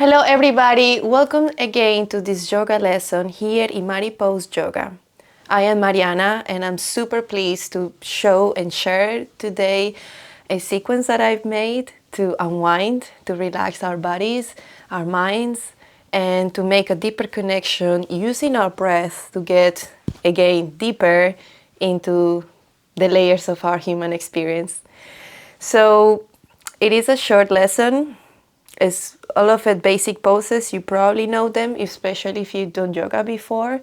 Hello everybody, welcome again to this yoga lesson here in Pose Yoga. I am Mariana and I'm super pleased to show and share today a sequence that I've made to unwind, to relax our bodies, our minds, and to make a deeper connection using our breath to get again deeper into the layers of our human experience. So it is a short lesson. It's all of it basic poses. You probably know them, especially if you've done yoga before.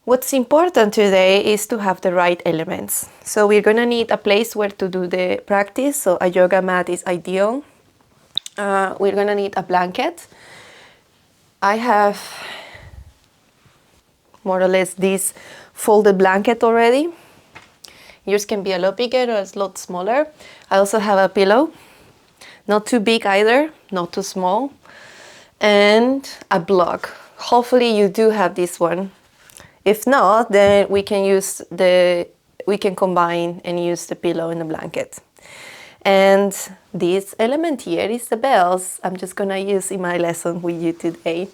What's important today is to have the right elements. So we're going to need a place where to do the practice. So a yoga mat is ideal. We're going to need a blanket. I have more or less this folded blanket already. Yours can be a lot bigger or a lot smaller. I also have a pillow. Not too big either, not too small. And a block. Hopefully you do have this one. If not, then we can combine and use the pillow and the blanket. And this element here is the bells I'm just gonna use in my lesson with you today.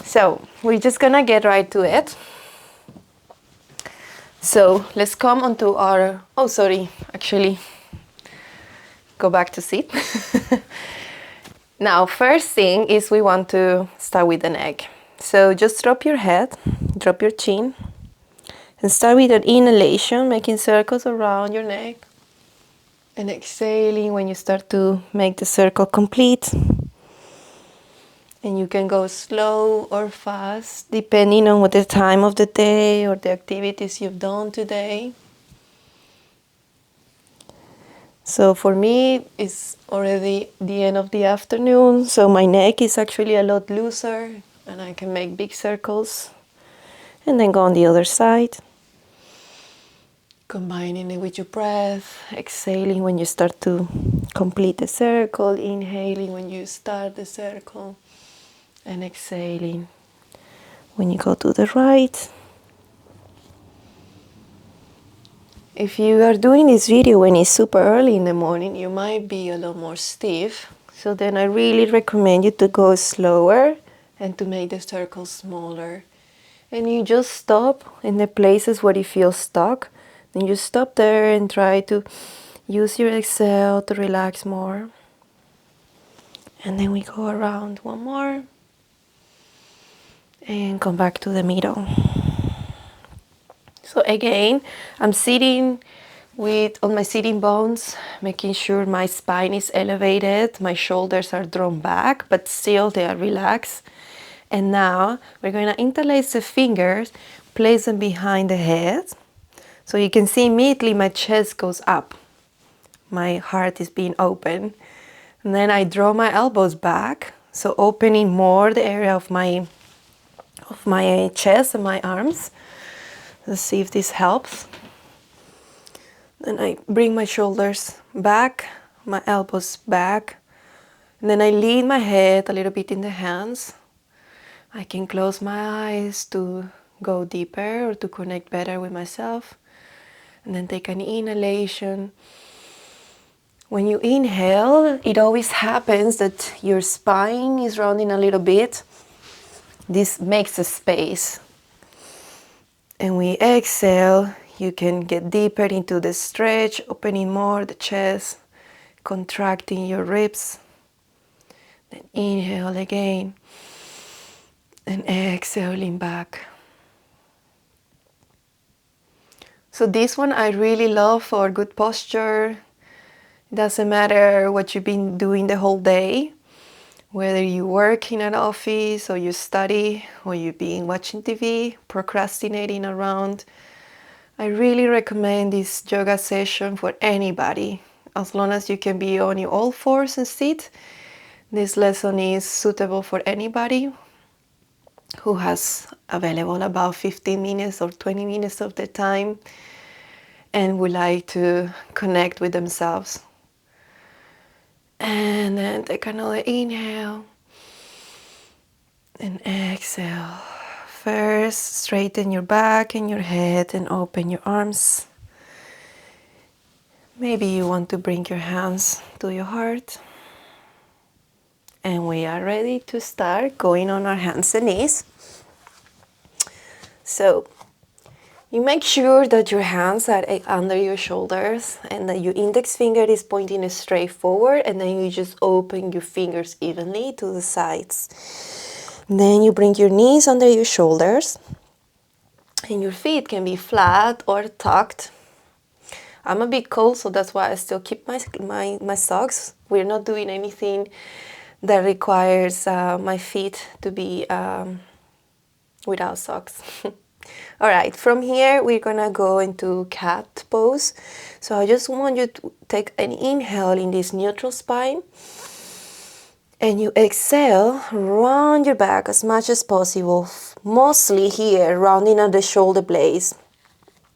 So we're just gonna get right to it. So let's come onto our, go back to sit. Now, first thing is we want to start with the neck. So just drop your head, drop your chin, and start with an inhalation, making circles around your neck. And exhaling when you start to make the circle complete. And you can go slow or fast, depending on what the time of the day or the activities you've done today. So for me, it's already the end of the afternoon, so my neck is actually a lot looser and I can make big circles. And then go on the other side. Combining it with your breath, exhaling when you start to complete the circle, inhaling when you start the circle, and exhaling when you go to the right. If you are doing this video when it's super early in the morning, you might be a lot more stiff. So then I really recommend you to go slower and to make the circles smaller. And you just stop in the places where you feel stuck. Then you stop there and try to use your exhale to relax more. And then we go around one more. And come back to the middle. So again, I'm sitting on my sitting bones, making sure my spine is elevated, my shoulders are drawn back, but still they are relaxed. And now we're going to interlace the fingers, place them behind the head. So you can see immediately my chest goes up. My heart is being open. And then I draw my elbows back, so opening more the area of my chest and my arms. Let's see if this helps. Then I bring my shoulders back, my elbows back. And then I lean my head a little bit in the hands. I can close my eyes to go deeper or to connect better with myself. And then take an inhalation. When you inhale, it always happens that your spine is rounding a little bit. This makes a space. And we exhale, you can get deeper into the stretch, opening more the chest, contracting your ribs. Then inhale again, and exhaling back. So this one I really love for good posture. It doesn't matter what you've been doing the whole day. Whether you work in an office or you study or you've been watching TV, procrastinating around, I really recommend this yoga session for anybody. As long as you can be on your all fours and sit, this lesson is suitable for anybody who has available about 15 minutes or 20 minutes of the time and would like to connect with themselves. And then take another inhale and exhale. First, straighten your back and your head and open your arms. Maybe you want to bring your hands to your heart. And we are ready to start going on our hands and knees. So you make sure that your hands are under your shoulders and that your index finger is pointing straight forward, and then you just open your fingers evenly to the sides. Then you bring your knees under your shoulders and your feet can be flat or tucked. I'm a bit cold, so that's why I still keep my socks. We're not doing anything that requires my feet to be without socks. All right, from here we're gonna go into cat pose. So I just want you to take an inhale in this neutral spine, and you exhale, round your back as much as possible, mostly here, rounding out the shoulder blades.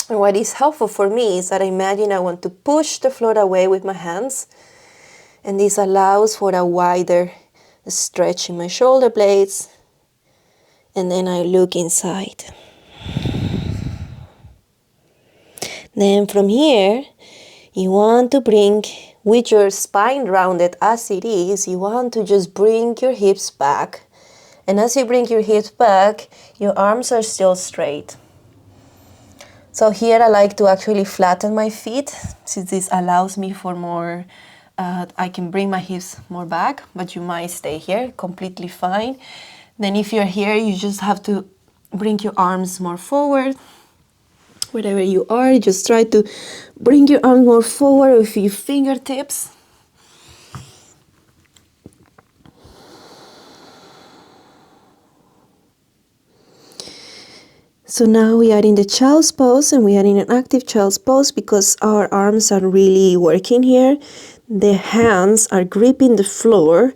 And what is helpful for me is that I imagine I want to push the floor away with my hands, and this allows for a wider stretch in my shoulder blades, and then I look inside. Then from here, you want to bring, with your spine rounded as it is, you want to just bring your hips back. And as you bring your hips back, your arms are still straight. So here I like to actually flatten my feet, since this allows me for more, I can bring my hips more back, but you might stay here, completely fine. Then if you're here, you just have to bring your arms more forward. Wherever you are, just try to bring your arms more forward with your fingertips. So now we are in the child's pose, and we are in an active child's pose because our arms are really working here. The hands are gripping the floor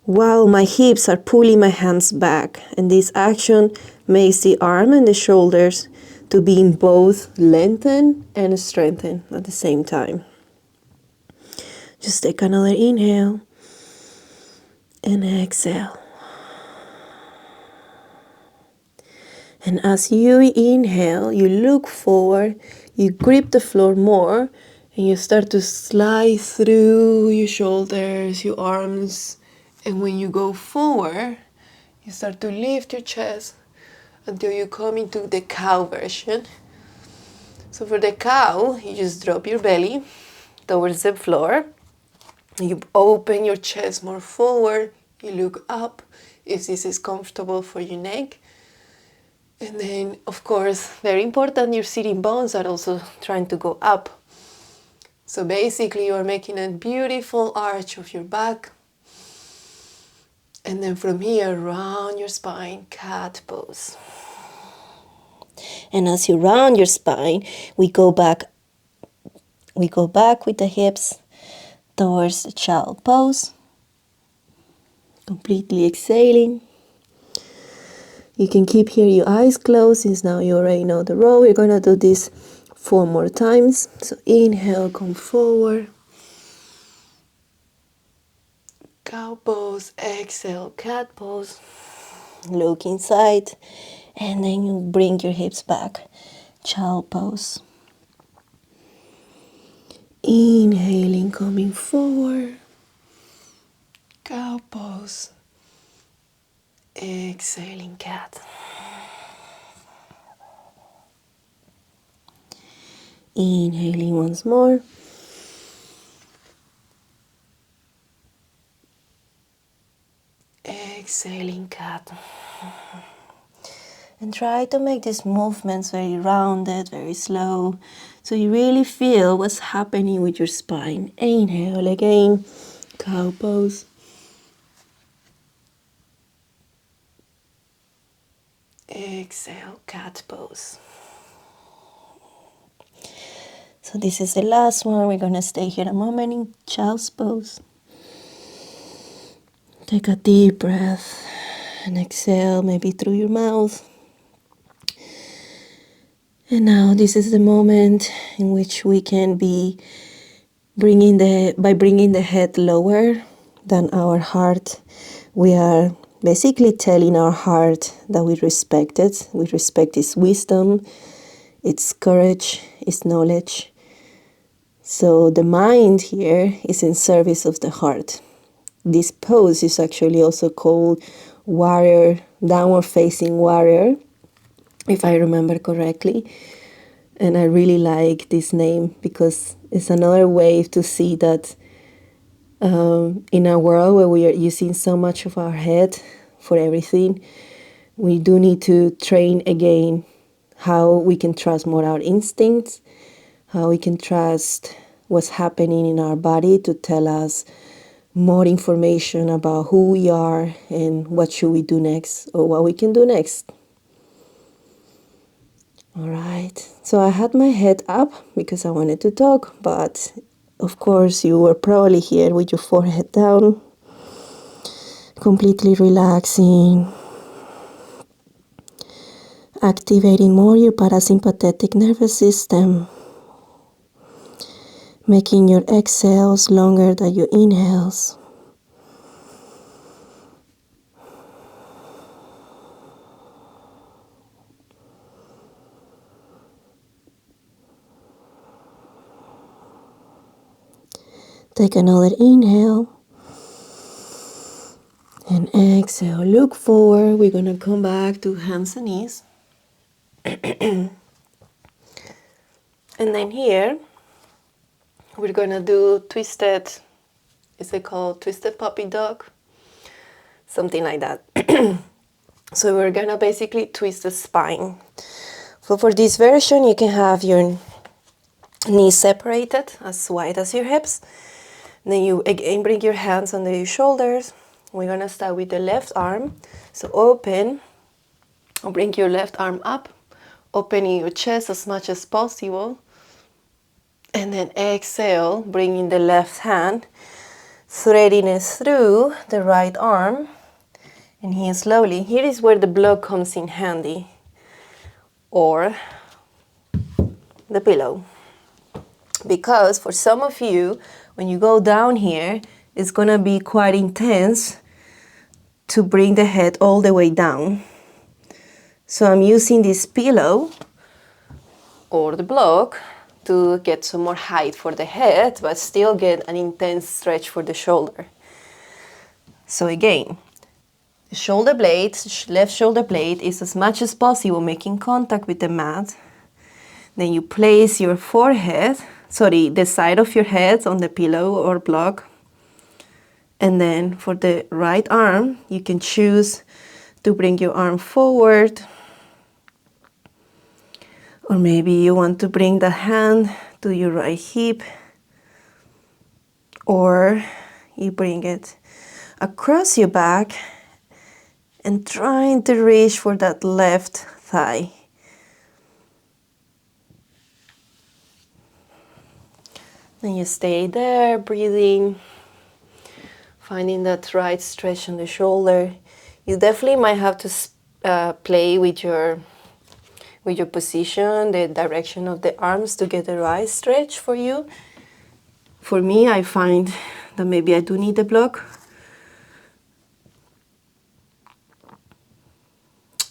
while my hips are pulling my hands back. And this action makes the arm and the shoulders to be both lengthened and strengthened at the same time. Just take another inhale and exhale. And as you inhale, you look forward, you grip the floor more, and you start to slide through your shoulders, your arms. And when you go forward, you start to lift your chest until you come into the cow version. So for the cow, you just drop your belly towards the floor. You open your chest more forward. You look up if this is comfortable for your neck. And then, of course, very important, your sitting bones are also trying to go up. So basically, you are making a beautiful arch of your back. And then from here, round your spine, cat pose. And as you round your spine, we go back with the hips towards the child pose. Completely exhaling. You can keep here your eyes closed, since now you already know the row. We're going to do this 4 more times. So inhale, come forward. Cow pose, exhale, cat pose. Look inside. And then you bring your hips back. Child pose. Inhaling, coming forward. Cow pose. Exhaling, cat. Inhaling once more. Exhaling, cat. And try to make these movements very rounded, very slow, so you really feel what's happening with your spine. Inhale again, cow pose. Exhale, cat pose. So this is the last one. We're going to stay here a moment in child's pose. Take a deep breath and exhale, maybe through your mouth. And now this is the moment in which we can be bringing the head lower than our heart. We are basically telling our heart that we respect it. We respect its wisdom, its courage, its knowledge. So the mind here is in service of the heart. this pose is actually also called warrior, downward facing warrior, if I remember correctly. And I really like this name because it's another way to see that in a world where we are using so much of our head for everything, we do need to train again how we can trust more our instincts, how we can trust what's happening in our body to tell us more information about who we are and what should we do next or what we can do next. All right, so I had my head up because I wanted to talk, but of course you were probably here with your forehead down, completely relaxing, activating more your parasympathetic nervous system, making your exhales longer than your inhales. Take another inhale and exhale. Look forward. We're going to come back to hands and knees. And then here, we're going to do twisted, is it called twisted puppy dog? Something like that. So we're going to basically twist the spine. So for this version, you can have your knees separated as wide as your hips. Then you again bring your hands under your shoulders. We're going to start with the left arm. So open, or bring your left arm up, opening your chest as much as possible. And then exhale, bringing the left hand, threading it through the right arm. And here slowly, here is where the block comes in handy, or the pillow. Because for some of you, when you go down here, it's going to be quite intense to bring the head all the way down. So I'm using this pillow or the block to get some more height for the head, but still get an intense stretch for the shoulder. So again, the shoulder blade, left shoulder blade is as much as possible making contact with the mat. Then you place your forehead, the side of your head on the pillow or block. And then for the right arm, you can choose to bring your arm forward. Or maybe you want to bring the hand to your right hip. Or you bring it across your back and trying to reach for that left thigh. Then you stay there, breathing, finding that right stretch on the shoulder. You definitely might have to play with your position, the direction of the arms to get the right stretch for you. For me, I find that maybe I do need the block.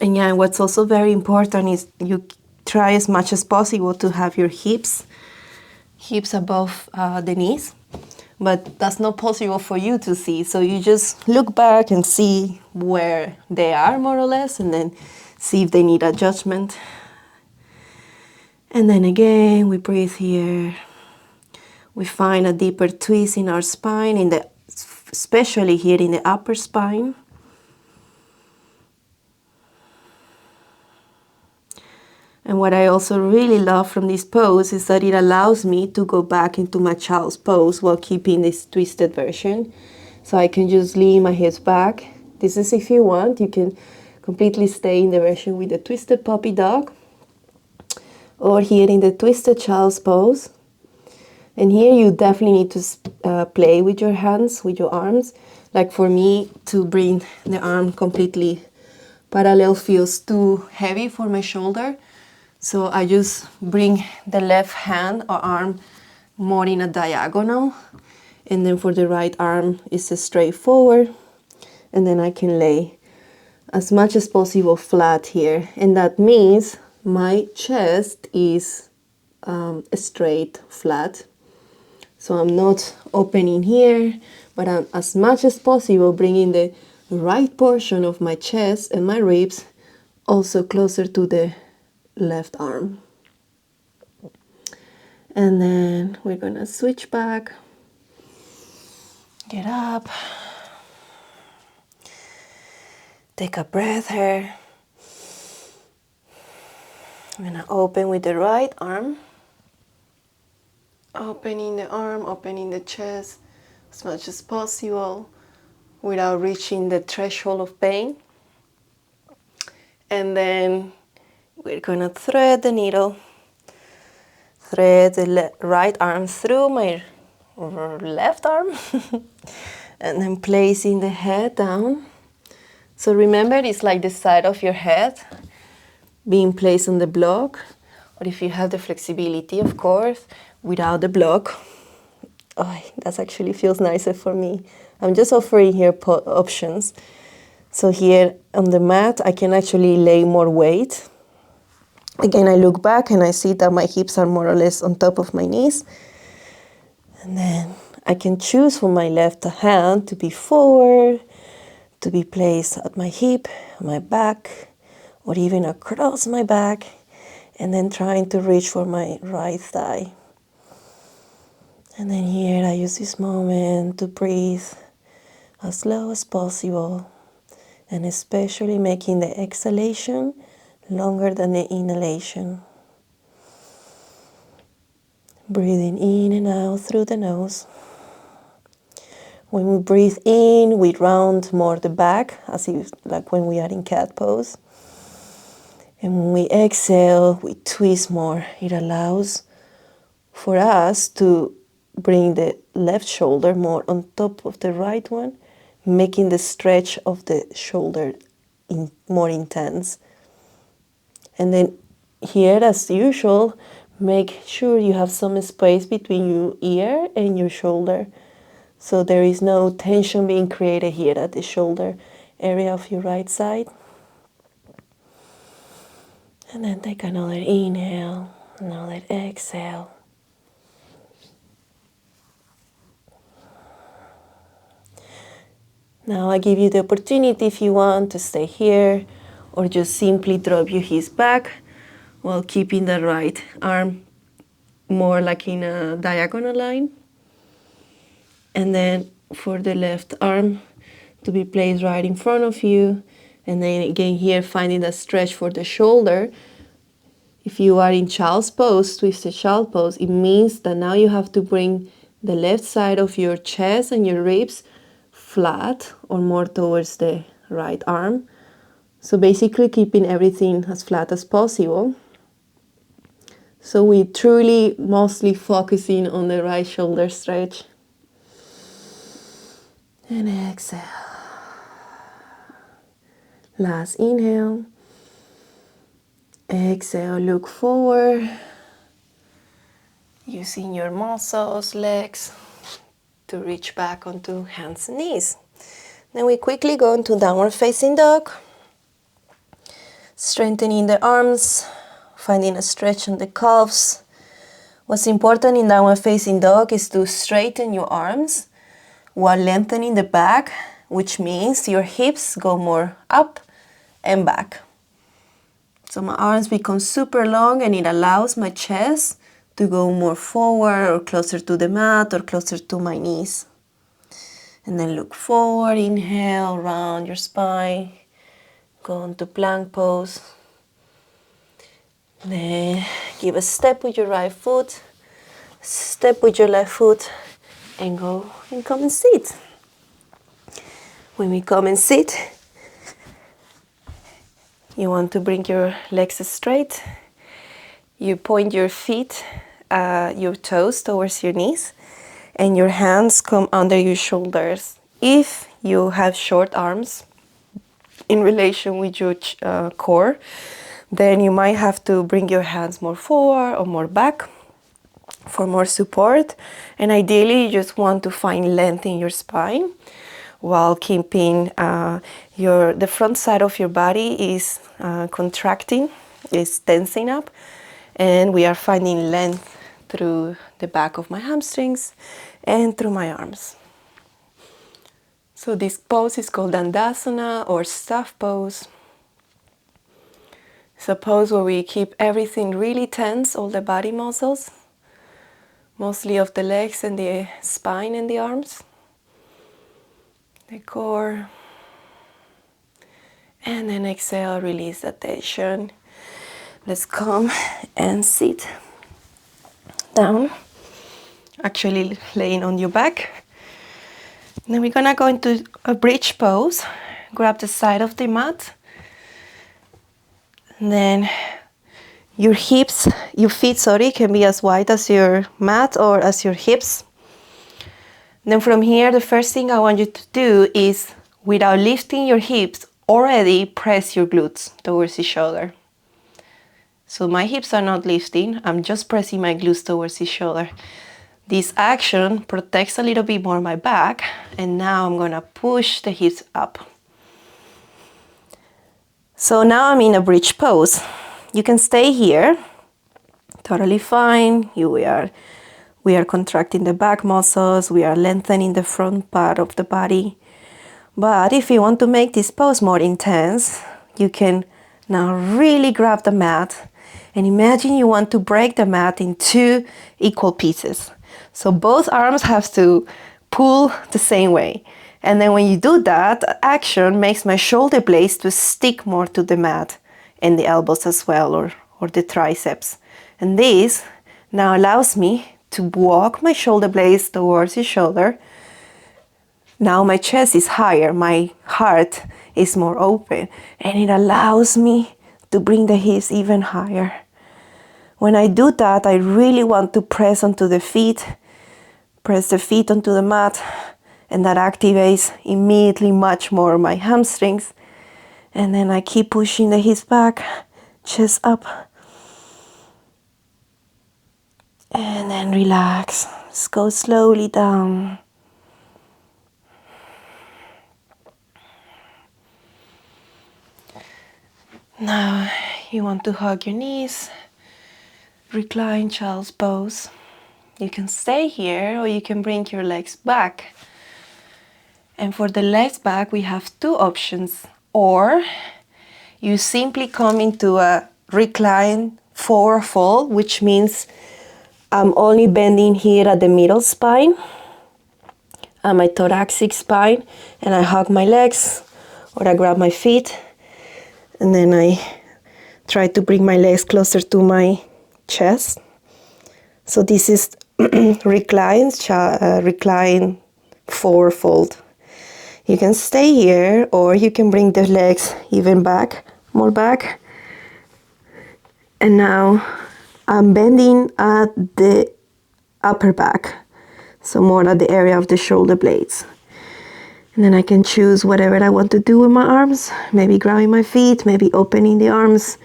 And yeah, what's also very important is you try as much as possible to have your hips above the knees. But that's not possible for you to see. So you just look back and see where they are more or less, and then see if they need adjustment. And then again, we breathe here. We find a deeper twist in our spine, especially here in the upper spine. And what I also really love from this pose is that it allows me to go back into my child's pose while keeping this twisted version. So I can just lean my hips back. This is if you want. You can completely stay in the version with the twisted puppy dog. Or here in the twisted child's pose. And here you definitely need to play with your hands, with your arms. Like for me, to bring the arm completely parallel feels too heavy for my shoulder. So I just bring the left hand or arm more in a diagonal. And then for the right arm, it's a straight forward. And then I can lay as much as possible flat here. And that means my chest is straight, flat. So I'm not opening here. but I'm as much as possible bringing the right portion of my chest and my ribs also closer to the left arm. And then we're gonna switch back, get up, take a breath here. I'm gonna open with the right arm, opening the arm, opening the chest as much as possible without reaching the threshold of pain. And then we're gonna thread the needle, thread the right arm through my left arm, and then placing the head down. So remember, it's like the side of your head being placed on the block, or if you have the flexibility, of course, without the block. Oh, that actually feels nicer for me. I'm just offering here options. So here on the mat, I can actually lay more weight. Again, I look back and I see that my hips are more or less on top of my knees. And then I can choose for my left hand to be forward, to be placed at my hip, my back, or even across my back, and then trying to reach for my right thigh. And then here I use this moment to breathe as slow as possible, and especially making the exhalation longer than the inhalation. Breathing in and out through the nose. When we breathe in, we round more the back, as if like when we are in cat pose. And when we exhale, we twist more. It allows for us to bring the left shoulder more on top of the right one, making the stretch of the shoulder more intense. And then here, as usual, make sure you have some space between your ear and your shoulder. So there is no tension being created here at the shoulder area of your right side. And then take another inhale, another exhale. Now I give you the opportunity, if you want, to stay here or just simply drop your hips back while keeping the right arm more like in a diagonal line. And then for the left arm to be placed right in front of you. And then again here, finding that stretch for the shoulder. If you are in child's pose, twisted child pose, it means that now you have to bring the left side of your chest and your ribs flat or more towards the right arm. So basically keeping everything as flat as possible. So we truly mostly focusing on the right shoulder stretch. And exhale. Last inhale. Exhale, look forward. Using your muscles, legs, to reach back onto hands and knees. Then we quickly go into downward facing dog. Strengthening the arms, finding a stretch on the calves. What's important in downward facing dog is to straighten your arms while lengthening the back, which means your hips go more up and back. So my arms become super long and it allows my chest to go more forward or closer to the mat or closer to my knees. And then look forward, inhale, round your spine, go into plank pose. Then give a step with your right foot, step with your left foot, and go and come and sit. When we come and sit, you want to bring your legs straight. You point your feet, your toes towards your knees, and your hands come under your shoulders. If you have short arms in relation with your core, then you might have to bring your hands more forward or more back for more support. And ideally, you just want to find length in your spine while keeping the front side of your body is contracting, is tensing up, and we are finding length through the back of my hamstrings and through my arms. So this pose is called Dandasana or staff pose. It's a pose where we keep everything really tense, all the body muscles, mostly of the legs and the spine and the arms, the core. And then exhale, release the tension. Let's come and sit down, actually laying on your back. And then we're gonna go into a bridge pose. Grab the side of the mat. And then your feet, can be as wide as your mat or as your hips. And then from here, the first thing I want you to do is, without lifting your hips, already press your glutes towards each other. So my hips are not lifting, I'm just pressing my glutes towards each other. This action protects a little bit more my back, and now I'm gonna push the hips up. So now I'm in a bridge pose. You can stay here, totally fine. We are contracting the back muscles, we are lengthening the front part of the body. But if you want to make this pose more intense, you can now really grab the mat and imagine you want to break the mat in 2 equal pieces. So both arms have to pull the same way. And then when you do that, action makes my shoulder blades to stick more to the mat, and the elbows as well, or the triceps. And this now allows me to walk my shoulder blades towards each other. Now my chest is higher, my heart is more open, and it allows me to bring the hips even higher. When I do that, I really want to press onto the feet, press the feet onto the mat, and that activates immediately much more my hamstrings. And then I keep pushing the hips back, chest up. And then relax. Just go slowly down. Now you want to hug your knees, recline child's pose. You can stay here or you can bring your legs back. And for the legs back, we have 2 options. Or you simply come into a recline forward fold, which means I'm only bending here at the middle spine, at my thoracic spine, and I hug my legs or I grab my feet, and then I try to bring my legs closer to my chest. So this is recline forward fold. You can stay here or you can bring the legs even back, more back. And now I'm bending at the upper back, so more at the area of the shoulder blades. And then I can choose whatever I want to do with my arms, maybe grabbing my feet, maybe opening the arms,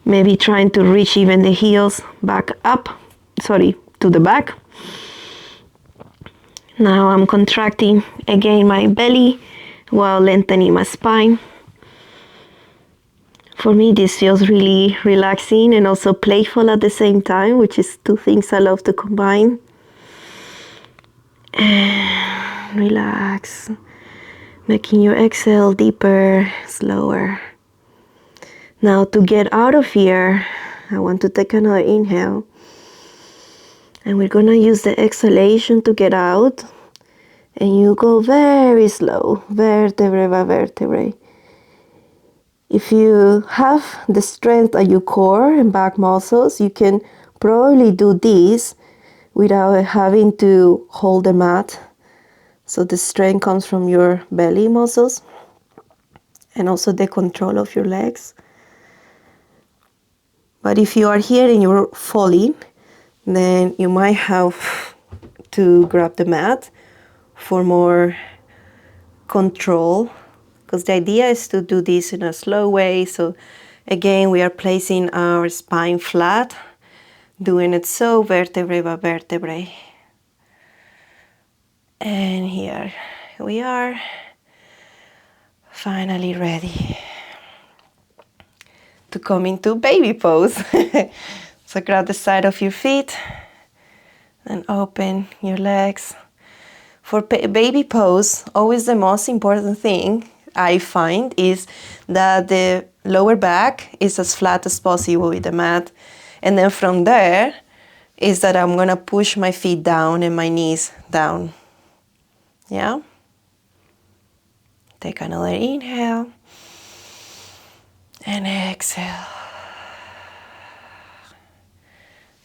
maybe trying to reach even the heels back up, to the back. Now I'm contracting again my belly while lengthening my spine. For me, this feels really relaxing and also playful at the same time, which is 2 things I love to combine. And relax, making your exhale deeper, slower. Now to get out of here, I want to take another inhale. And we're gonna use the exhalation to get out. And you go very slow, vertebrae by vertebrae. If you have the strength at your core and back muscles, you can probably do this without having to hold the mat. So the strength comes from your belly muscles and also the control of your legs. But if you are here and you're falling, then you might have to grab the mat for more control, because the idea is to do this in a slow way. So again, we are placing our spine flat, doing it so vertebrae by vertebrae. And here we are, finally ready to come into baby pose. So grab the side of your feet and open your legs. For baby pose, always the most important thing I find is that the lower back is as flat as possible with the mat. And then from there is that I'm gonna push my feet down and my knees down. Yeah? Take another inhale and exhale.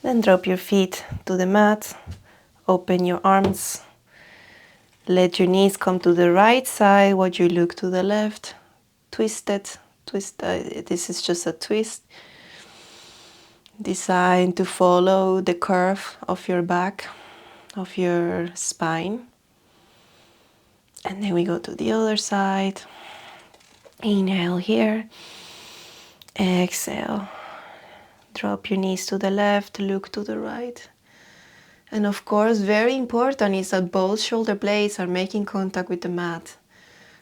Then drop your feet to the mat, open your arms. Let your knees come to the right side while you look to the left. Twist it. Twist. This is just a twist designed to follow the curve of your back, of your spine. And then we go to the other side. Inhale here. Exhale. Drop your knees to the left, look to the right. And of course, very important is that both shoulder blades are making contact with the mat.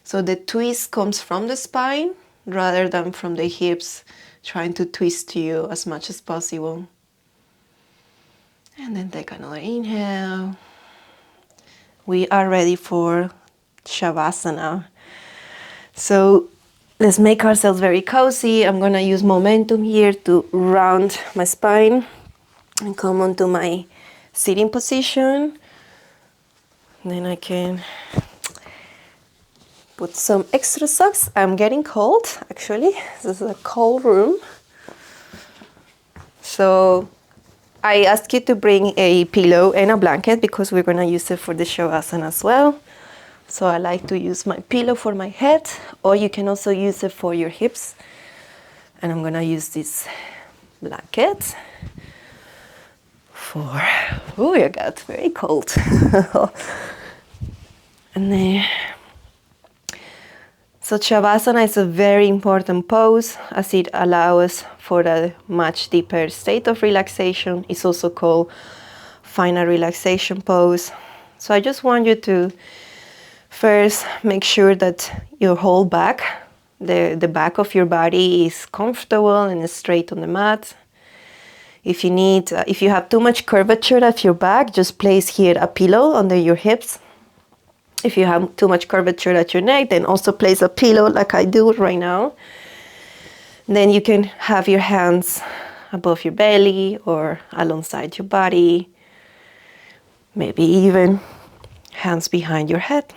So the twist comes from the spine rather than from the hips, trying to twist you as much as possible. And then take another inhale. We are ready for Savasana. So let's make ourselves very cozy. I'm gonna use momentum here to round my spine and come onto my sitting position. Then I can put some extra socks. I'm getting cold, actually. This is a cold room. So I ask you to bring a pillow and a blanket because we're gonna use it for the Shavasana as well. So I like to use my pillow for my head, or you can also use it for your hips. And I'm gonna use this blanket for, oh, I got very cold. And then, so Shavasana is a very important pose as it allows for a much deeper state of relaxation. It's also called final relaxation pose. So I just want you to first make sure that your whole back, the back of your body is comfortable and straight on the mat. If you need, if you have too much curvature at your back, just place here a pillow under your hips. If you have too much curvature at your neck, then also place a pillow like I do right now. Then you can have your hands above your belly or alongside your body. Maybe even hands behind your head.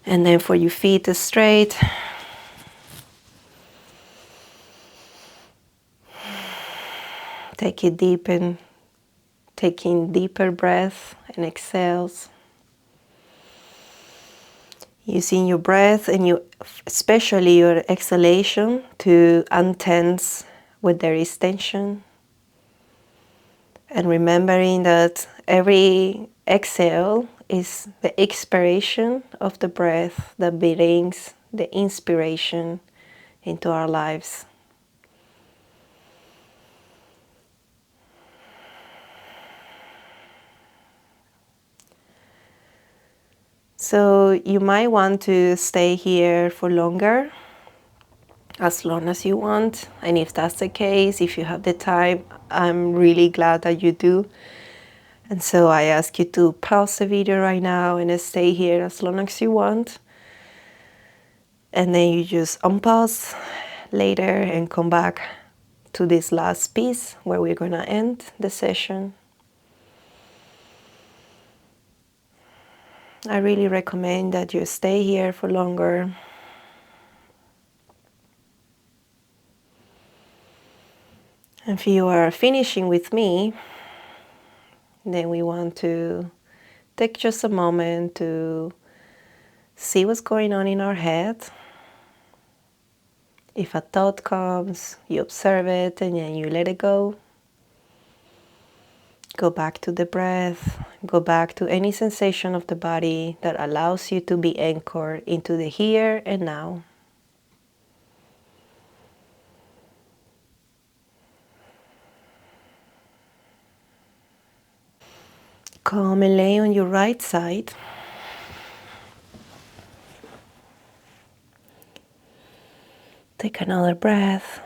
And then for your feet straight. Take it deep and taking deeper breath and exhales. Using your breath and especially your exhalation to untense where there is tension. And remembering that every exhale is the expiration of the breath that brings the inspiration into our lives. So you might want to stay here for longer, as long as you want. And if that's the case, if you have the time, I'm really glad that you do. And so I ask you to pause the video right now and stay here as long as you want. And then you just unpause later and come back to this last piece where we're going to end the session. I really recommend that you stay here for longer. And if you are finishing with me, then we want to take just a moment to see what's going on in our head. If a thought comes, you observe it and then you let it go. Go back to the breath. Go back to any sensation of the body that allows you to be anchored into the here and now. Come and lay on your right side. Take another breath.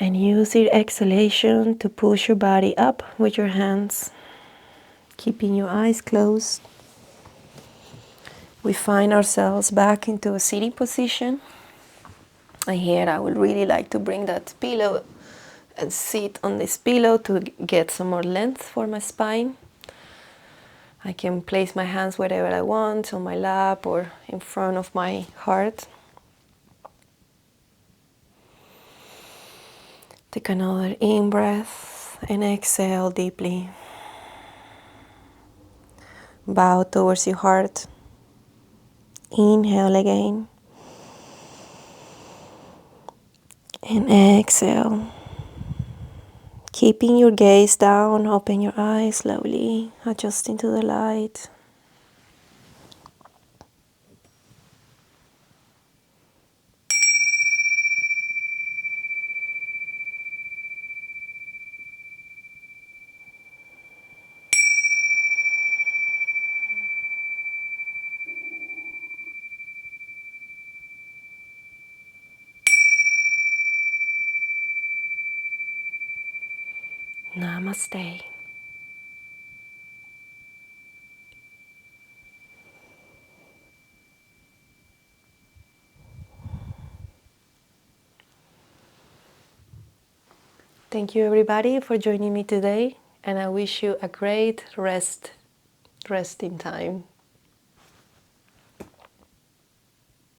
And use your exhalation to push your body up with your hands, keeping your eyes closed. We find ourselves back into a sitting position. And here I would really like to bring that pillow and sit on this pillow to get some more length for my spine. I can place my hands wherever I want, on my lap or in front of my heart. Take another in breath and exhale deeply. Bow towards your heart. Inhale again. And exhale. Keeping your gaze down, open your eyes slowly, adjusting to the light. Namaste. Thank you everybody for joining me today, and I wish you a great resting time.